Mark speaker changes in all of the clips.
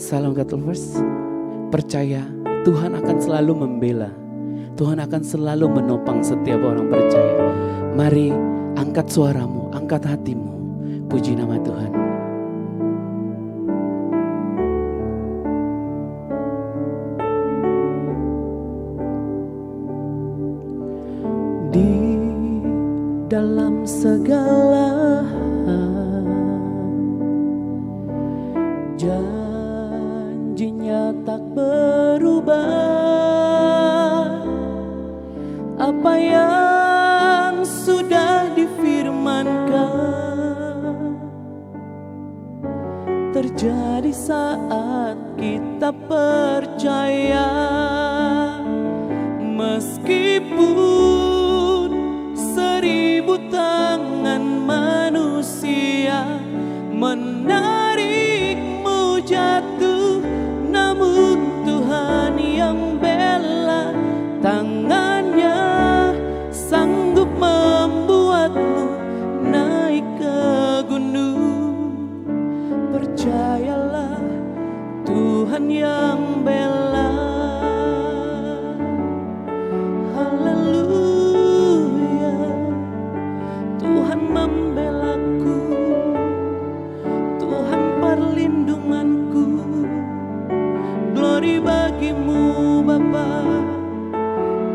Speaker 1: Salam God Lovers, percaya Tuhan akan selalu membela. Tuhan akan selalu menopang setiap orang percaya. Mari angkat suaramu, angkat hatimu. Puji nama Tuhan. Di dalam segala janjinya tak berubah. Apa yang sudah difirmankan terjadi saat kita percaya. Meskipun 1000 tangan manusia menarikmu jatuh, namun Tuhan yang bela. Tangannya sanggup membuatmu naik ke gunung. Percayalah, Tuhan yang bela. Haleluya, Tuhan membelaku, Tuhan perlindunganku. Glory bagimu Bapa,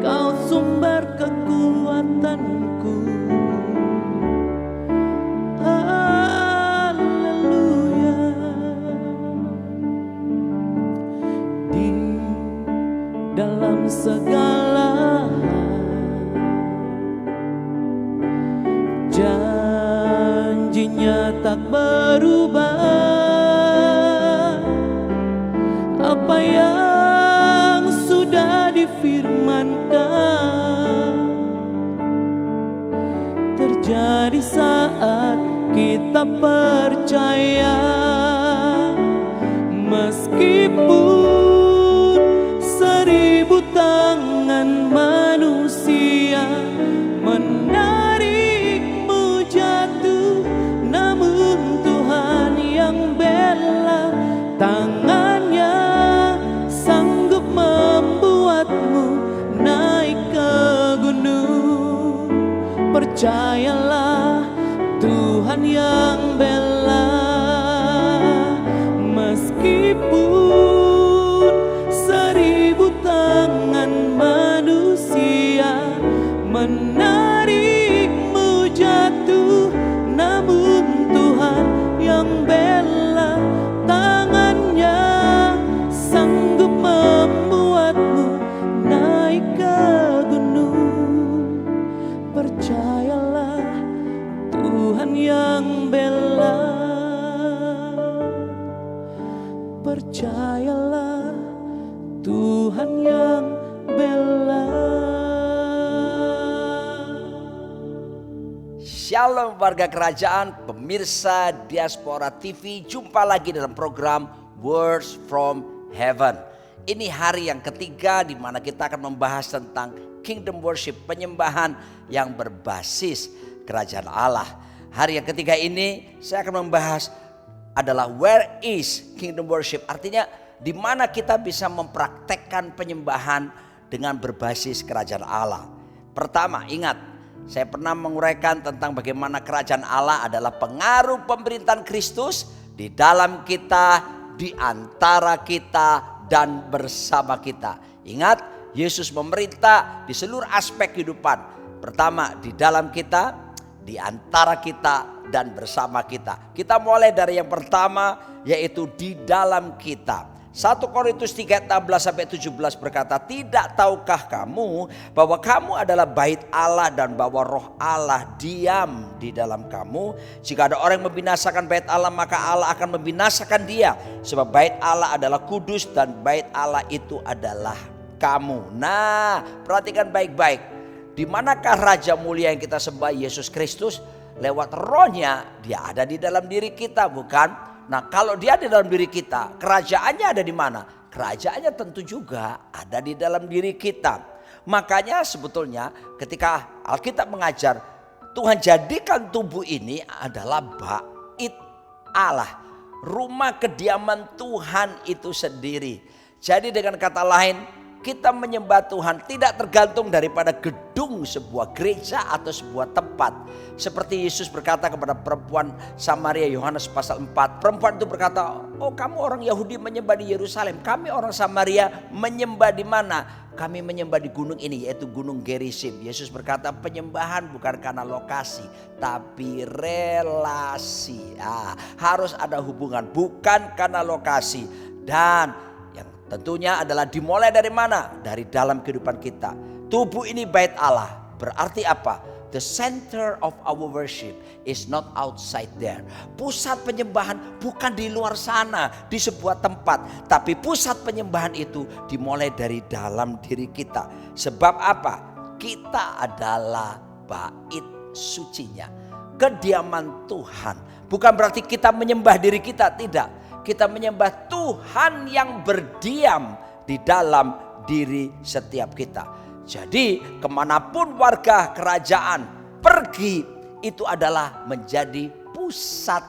Speaker 1: Kau sumber kekuatanku. Haleluya. Di dalam segala janjinya tak berubah. Apa yang sudah difirmankan terjadi saat kita percaya. Meskipun 1000 tangan manusia menarikmu jatuh, namun Tuhan yang bela. Tangannya sanggup membuatmu naik ke gunung. Percayalah, Tuhan yang bela. Meskipun 1000 tangan manusia menarikmu jatuh, namun Tuhan yang bela. Tangannya sanggup membuatmu naik ke gunung. Percayalah, Tuhan yang bela. Percayalah, Tuhan yang bela.
Speaker 2: Shalom warga kerajaan, pemirsa Diaspora TV. Jumpa lagi dalam program Words from Heaven. Ini hari yang ketiga di mana kita akan membahas tentang Kingdom Worship, penyembahan yang berbasis kerajaan Allah. Hari yang ketiga ini saya akan membahas adalah where is Kingdom Worship. Artinya di mana kita bisa mempraktekkan penyembahan dengan berbasis kerajaan Allah. Pertama, ingat, saya pernah menguraikan tentang bagaimana kerajaan Allah adalah pengaruh pemerintahan Kristus di dalam kita, di antara kita, dan bersama kita. Ingat, Yesus memerintah di seluruh aspek kehidupan. Pertama, di dalam kita, di antara kita, dan bersama kita. Kita mulai dari yang pertama, yaitu di dalam kita. 1 Korintus 3:16-17 berkata, tidak tahukah kamu bahwa kamu adalah bait Allah dan bahwa roh Allah diam di dalam kamu. Jika ada orang yang membinasakan bait Allah, maka Allah akan membinasakan dia. Sebab bait Allah adalah kudus dan bait Allah itu adalah kamu. Nah, perhatikan baik-baik. Di manakah Raja mulia yang kita sembah, Yesus Kristus? Lewat rohnya dia ada di dalam diri kita, bukan? Nah, kalau dia di dalam diri kita, kerajaannya ada di mana? Kerajaannya tentu juga ada di dalam diri kita. Makanya sebetulnya ketika Alkitab mengajar, Tuhan jadikan tubuh ini adalah bait Allah. rumah kediaman Tuhan itu sendiri. Jadi dengan kata lain, kita menyembah Tuhan tidak tergantung daripada gedung sebuah gereja atau sebuah tempat. Seperti Yesus berkata kepada perempuan Samaria, Yohanes pasal 4. Perempuan itu berkata, oh kamu orang Yahudi menyembah di Yerusalem, kami orang Samaria menyembah di mana? Kami menyembah di gunung ini, yaitu gunung Gerizim. Yesus berkata penyembahan bukan karena lokasi, tapi relasi. Harus ada hubungan, bukan karena lokasi. Dan tentunya adalah dimulai dari mana? Dari dalam kehidupan kita. Tubuh ini bait Allah. Berarti apa? The center of our worship is not outside there. Pusat penyembahan bukan di luar sana, di sebuah tempat. Tapi pusat penyembahan itu dimulai dari dalam diri kita. Sebab apa? Kita adalah bait sucinya, kediaman Tuhan. Bukan berarti kita menyembah diri kita, tidak. Kita menyembah Tuhan yang berdiam di dalam diri setiap kita. Jadi kemanapun warga kerajaan pergi, itu adalah menjadi pusat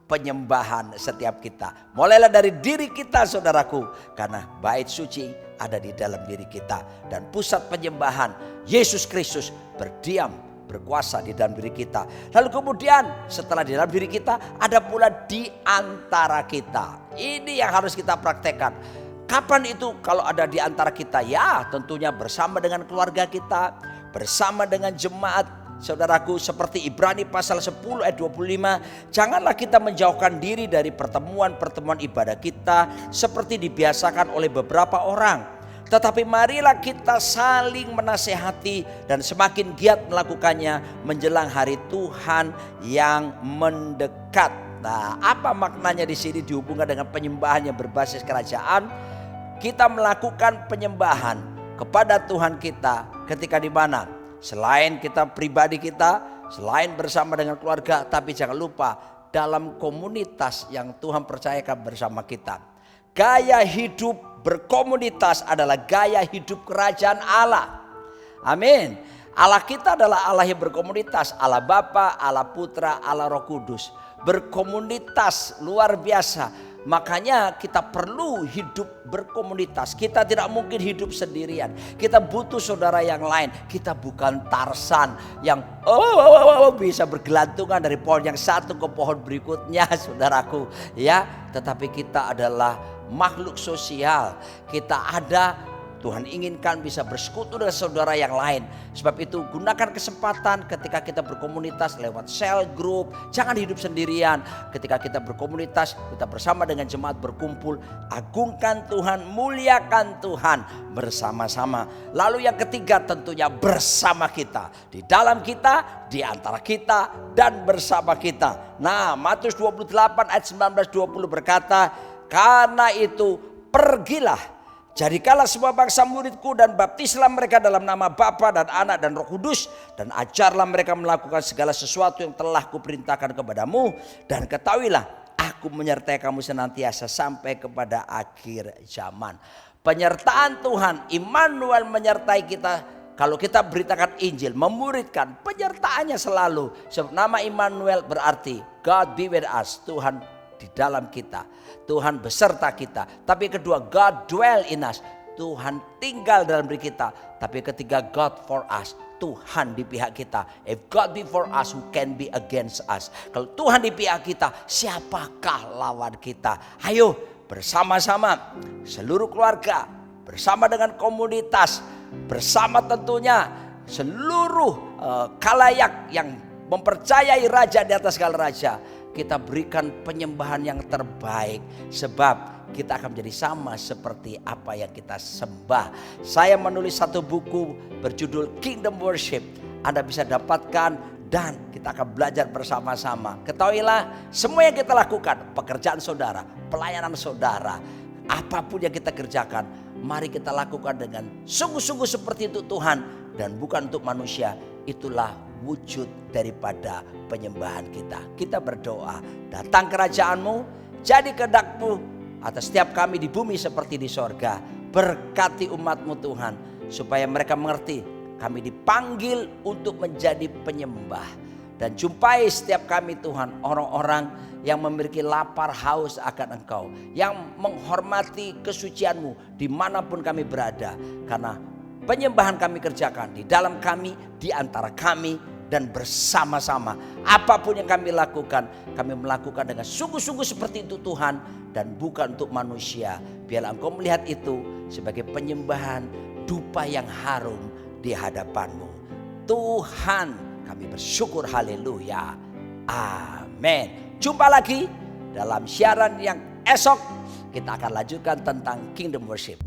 Speaker 2: penyembahan setiap kita. Mulailah dari diri kita saudaraku. Karena bait suci ada di dalam diri kita. Dan pusat penyembahan Yesus Kristus berdiam, berkuasa di dalam diri kita. Lalu kemudian setelah di dalam diri kita, ada pula di antara kita. Ini yang harus kita praktekkan. Kapan itu kalau ada di antara kita? Ya tentunya bersama dengan keluarga kita, bersama dengan jemaat. Saudaraku, seperti Ibrani pasal 10 ayat 25. Janganlah kita menjauhkan diri dari pertemuan-pertemuan ibadah kita seperti dibiasakan oleh beberapa orang. Tetapi marilah kita saling menasehati dan semakin giat melakukannya menjelang hari Tuhan yang mendekat. Nah, apa maknanya di sini dihubungkan dengan penyembahan yang berbasis kerajaan? Kita melakukan penyembahan kepada Tuhan kita ketika di mana? Selain kita pribadi kita, selain bersama dengan keluarga, tapi jangan lupa dalam komunitas yang Tuhan percayakan bersama kita. Gaya hidup berkomunitas adalah gaya hidup kerajaan Allah. Amin. Allah kita adalah Allah yang berkomunitas. Allah Bapa, Allah Putra, Allah Roh Kudus. Berkomunitas luar biasa. Makanya kita perlu hidup berkomunitas. Kita tidak mungkin hidup sendirian. Kita butuh saudara yang lain. Kita bukan Tarsan yang bisa bergelantungan dari pohon yang satu ke pohon berikutnya, saudaraku. Ya, tetapi kita adalah makhluk sosial. Kita ada, Tuhan inginkan bisa bersekutu dengan saudara yang lain. Sebab itu gunakan kesempatan ketika kita berkomunitas lewat cell group. Jangan hidup sendirian. Ketika kita berkomunitas, kita bersama dengan jemaat berkumpul. Agungkan Tuhan, muliakan Tuhan bersama-sama. Lalu yang ketiga tentunya bersama kita. Di dalam kita, di antara kita, dan bersama kita. Nah, Matius 28 ayat 19-20 berkata, karena itu pergilah. Jadikanlah semua bangsa muridku dan baptislah mereka dalam nama Bapa dan Anak dan Roh Kudus. Dan ajarlah mereka melakukan segala sesuatu yang telah kuperintahkan kepadamu. Dan ketahuilah aku menyertai kamu senantiasa sampai kepada akhir zaman. Penyertaan Tuhan, Immanuel menyertai kita. Kalau kita beritakan Injil, memuridkan, penyertaannya selalu. Sebab nama Immanuel berarti God be with us, Tuhan di dalam kita, Tuhan beserta kita. Tapi kedua, God dwell in us, Tuhan tinggal dalam diri kita. Tapi ketiga, God for us, Tuhan di pihak kita. If God be for us, who can be against us? Kalau Tuhan di pihak kita, siapakah lawan kita? Ayo bersama-sama seluruh keluarga, bersama dengan komunitas, bersama tentunya seluruh khalayak yang mempercayai Raja di atas segala raja. Kita berikan penyembahan yang terbaik, sebab kita akan menjadi sama seperti apa yang kita sembah. Saya menulis satu buku berjudul Kingdom Worship. Anda bisa dapatkan dan kita akan belajar bersama-sama. Ketahuilah semua yang kita lakukan, pekerjaan saudara, pelayanan saudara, apapun yang kita kerjakan, mari kita lakukan dengan sungguh-sungguh seperti itu Tuhan dan bukan untuk manusia. Itulah wujud daripada penyembahan kita. Kita berdoa, datang kerajaanmu, jadi kehendak-Mu atas setiap kami di bumi seperti di sorga. Berkati umat-Mu Tuhan, supaya mereka mengerti kami dipanggil untuk menjadi penyembah. Dan jumpai setiap kami Tuhan, orang-orang yang memiliki lapar haus akan Engkau, yang menghormati kesucianmu dimanapun kami berada. Karena penyembahan kami kerjakan di dalam kami, di antara kami, dan bersama-sama. Apapun yang kami lakukan, kami melakukan dengan sungguh-sungguh seperti itu Tuhan, dan bukan untuk manusia. Biarlah Engkau melihat itu sebagai penyembahan dupa yang harum di hadapan-Mu. Tuhan, kami bersyukur, haleluya, amin. Jumpa lagi dalam siaran yang esok. Kita akan lanjutkan tentang Kingdom Worship.